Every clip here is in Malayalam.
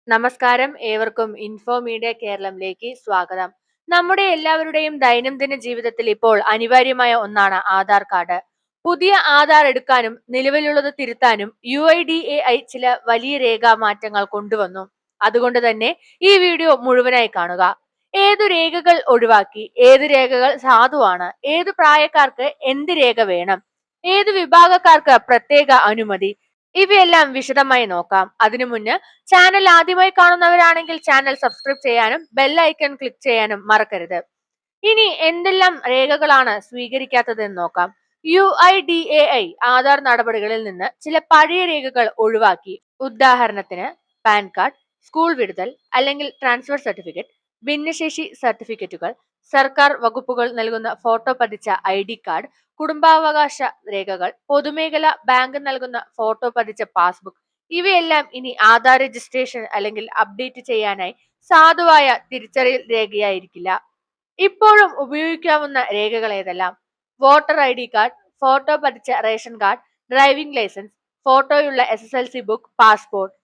നമസ്കാരം, ഏവർക്കും ഇൻഫോ മീഡിയ കേരളത്തിലേക്ക് സ്വാഗതം. നമ്മുടെ എല്ലാവരുടെയും ദൈനംദിന ജീവിതത്തിൽ ഇപ്പോൾ അനിവാര്യമായ ഒന്നാണ് ആധാർ കാർഡ്. പുതിയ ആധാർ എടുക്കാനും നിലവിലുള്ളത് തിരുത്താനും UIDAI ചില വലിയ രേഖാമാറ്റങ്ങൾ കൊണ്ടുവന്നു. അതുകൊണ്ട് തന്നെ ഈ വീഡിയോ മുഴുവനായി കാണുക. ഏതു രേഖകൾ ഒഴിവാക്കി, ഏത് രേഖകൾ സാധുവാണ്, ഏതു പ്രായക്കാർക്ക് എന്ത് രേഖ വേണം, ഏതു വിഭാഗക്കാർക്ക് പ്രത്യേക അനുമതി, ഇവയെല്ലാം വിശദമായി നോക്കാം. അതിനു മുന്നേ ചാനൽ ആദ്യമായി കാണുന്നവരാണെങ്കിൽ ചാനൽ സബ്സ്ക്രൈബ് ചെയ്യാനും ബെൽ ഐക്കൺ ക്ലിക്ക് ചെയ്യാനും മറക്കരുത്. ഇനി എന്തെല്ലാം രേഖകളാണ് സ്വീകരിക്കാത്തതെന്ന് നോക്കാം. UIDAI ആധാർ നടപടികളിൽ നിന്ന് ചില പഴയ രേഖകൾ ഒഴിവാക്കി. ഉദാഹരണത്തിന് പാൻ കാർഡ്, സ്കൂൾ വിടുതൽ അല്ലെങ്കിൽ ട്രാൻസ്ഫർ സർട്ടിഫിക്കറ്റ്, ഭിന്നശേഷി സർട്ടിഫിക്കറ്റുകൾ, സർക്കാർ വകുപ്പുകൾ നൽകുന്ന ഫോട്ടോ പതിച്ച ID കാർഡ്, കുടുംബാവകാശ രേഖകൾ, പൊതുമേഖല ബാങ്ക് നൽകുന്ന ഫോട്ടോ പതിച്ച പാസ്ബുക്ക്, ഇവയെല്ലാം ഇനി ആധാർ രജിസ്ട്രേഷൻ അല്ലെങ്കിൽ അപ്ഡേറ്റ് ചെയ്യാനായി സാധുവായ തിരിച്ചറിയൽ രേഖയായിരിക്കില്ല. ഇപ്പോഴും ഉപയോഗിക്കാവുന്ന രേഖകൾ ഏതെല്ലാം? വോട്ടർ ID കാർഡ്, ഫോട്ടോ പതിച്ച റേഷൻ കാർഡ്, ഡ്രൈവിംഗ് ലൈസൻസ്, ഫോട്ടോയുള്ള SSLC ബുക്ക്, പാസ്പോർട്ട്.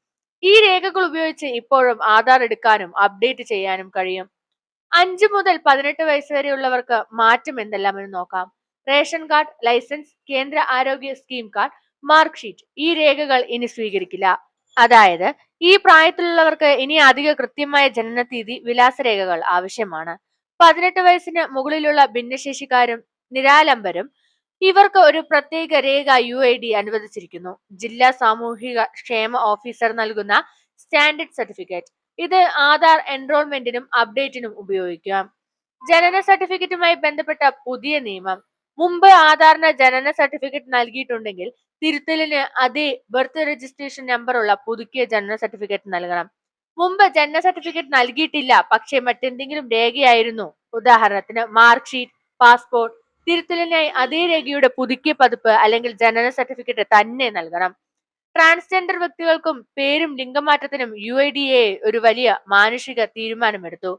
ഈ രേഖകൾ ഉപയോഗിച്ച് ഇപ്പോഴും ആധാർ എടുക്കാനും അപ്ഡേറ്റ് ചെയ്യാനും കഴിയും. 5 മുതൽ 18 വയസ്സ് വരെയുള്ളവർക്ക് മാറ്റം എന്തെല്ലാമെന്ന് നോക്കാം. റേഷൻ കാർഡ്, ലൈസൻസ്, കേന്ദ്ര ആരോഗ്യ സ്കീം കാർഡ്, മാർക്ക് ഷീറ്റ്, ഈ രേഖകൾ ഇനി സ്വീകരിക്കില്ല. അതായത് ഈ പ്രായത്തിലുള്ളവർക്ക് ഇനി അധിക കൃത്യമായ ജനനതീയതി, വിലാസരേഖകൾ ആവശ്യമാണ്. 18 വയസ്സിന് മുകളിലുള്ള ഭിന്നശേഷിക്കാരും നിരാലംബരും ഇവർക്ക് ഒരു പ്രത്യേക രേഖ UID അനുവദിച്ചിരിക്കുന്നു. ജില്ലാ സാമൂഹിക ക്ഷേമ ഓഫീസർ നൽകുന്ന സ്റ്റാൻഡേർഡ് സർട്ടിഫിക്കറ്റ്. ഇത് ആധാർ എൻറോൾമെന്റിനും അപ്ഡേറ്റിനും ഉപയോഗിക്കാം. ജനന സർട്ടിഫിക്കറ്റുമായി ബന്ധപ്പെട്ട പുതിയ നിയമം. മുമ്പ് ആധാറിന് ജനന സർട്ടിഫിക്കറ്റ് നൽകിയിട്ടുണ്ടെങ്കിൽ തിരുത്തലിന് അതേ ബർത്ത് രജിസ്ട്രേഷൻ നമ്പർ ഉള്ള പുതുക്കിയ ജനന സർട്ടിഫിക്കറ്റ് നൽകണം. മുമ്പ് ജനന സർട്ടിഫിക്കറ്റ് നൽകിയിട്ടില്ല, പക്ഷേ മറ്റെന്തെങ്കിലും രേഖയായിരുന്നു, ഉദാഹരണത്തിന് മാർക്ക് ഷീറ്റ്, പാസ്പോർട്ട്, തിരുത്തലിനായി അതേ രേഖയുടെ പുതുക്കിയ പതിപ്പ് അല്ലെങ്കിൽ ജനന സർട്ടിഫിക്കറ്റ് തന്നെ നൽകണം. ട്രാൻസ്ജെൻഡർ വ്യക്തികൾക്കും പേരും ലിംഗമാറ്റത്തിനും UIDAI ഒരു വലിയ മാനുഷിക തീരുമാനമെടുത്തു.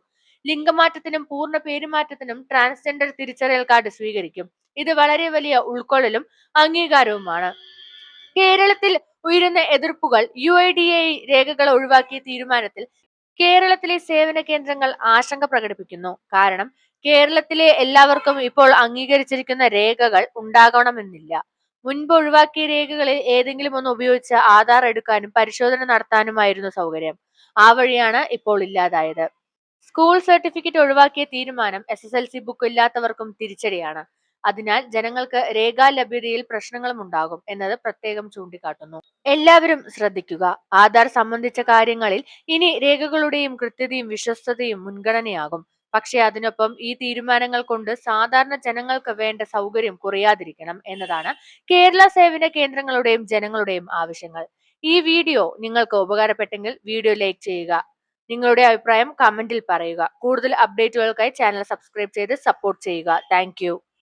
ലിംഗമാറ്റത്തിനും പൂർണ്ണ പേരുമാറ്റത്തിനും ട്രാൻസ്ജെൻഡർ തിരിച്ചറിയൽ കാർഡ് സ്വീകരിക്കും. ഇത് വളരെ വലിയ ഉൾക്കൊള്ളലും അംഗീകാരവുമാണ്. കേരളത്തിൽ ഉയരുന്ന എതിർപ്പുകൾ. UIDAI രേഖകൾ ഒഴിവാക്കിയ തീരുമാനത്തിൽ കേരളത്തിലെ സേവന കേന്ദ്രങ്ങൾ ആശങ്ക പ്രകടിപ്പിക്കുന്നു. കാരണം കേരളത്തിലെ എല്ലാവർക്കും ഇപ്പോൾ അംഗീകരിച്ചിരിക്കുന്ന രേഖകൾ ഉണ്ടാകണമെന്നില്ല. മുൻപ് ഒഴിവാക്കിയ രേഖകളിൽ ഏതെങ്കിലും ഒന്ന് ഉപയോഗിച്ച് ആധാർ എടുക്കാനും പരിശോധന നടത്താനുമായിരുന്നു സൗകര്യം. ആ വഴിയാണ് ഇപ്പോൾ ഇല്ലാതായത്. സ്കൂൾ സർട്ടിഫിക്കറ്റ് ഒഴിവാക്കിയ തീരുമാനം SSLC ബുക്ക് ഇല്ലാത്തവർക്കും തിരിച്ചടിയാണ്. അതിനാൽ ജനങ്ങൾക്ക് രേഖാ ലഭ്യതയിൽ പ്രശ്നങ്ങളും ഉണ്ടാകും എന്നത് പ്രത്യേകം ചൂണ്ടിക്കാട്ടുന്നു. എല്ലാവരും ശ്രദ്ധിക്കുക. ആധാർ സംബന്ധിച്ച കാര്യങ്ങളിൽ ഇനി രേഖകളുടെയും കൃത്യതയും വിശ്വസ്തതയും മുൻഗണനയാകും. പക്ഷേ അതിനൊപ്പം ഈ തീരുമാനങ്ങൾ കൊണ്ട് സാധാരണ ജനങ്ങൾക്ക് വേണ്ട സൗകര്യം കുറയാതിരിക്കണം എന്നതാണ് കേരള സേവന കേന്ദ്രങ്ങളുടെയും ജനങ്ങളുടെയും ആവശ്യങ്ങൾ. ഈ വീഡിയോ നിങ്ങൾക്ക് ഉപകാരപ്പെട്ടെങ്കിൽ വീഡിയോ ലൈക്ക് ചെയ്യുക. നിങ്ങളുടെ അഭിപ്രായം കമന്റിൽ പറയുക. കൂടുതൽ അപ്ഡേറ്റുകൾക്കായി ചാനൽ സബ്സ്ക്രൈബ് ചെയ്ത് സപ്പോർട്ട് ചെയ്യുക. താങ്ക്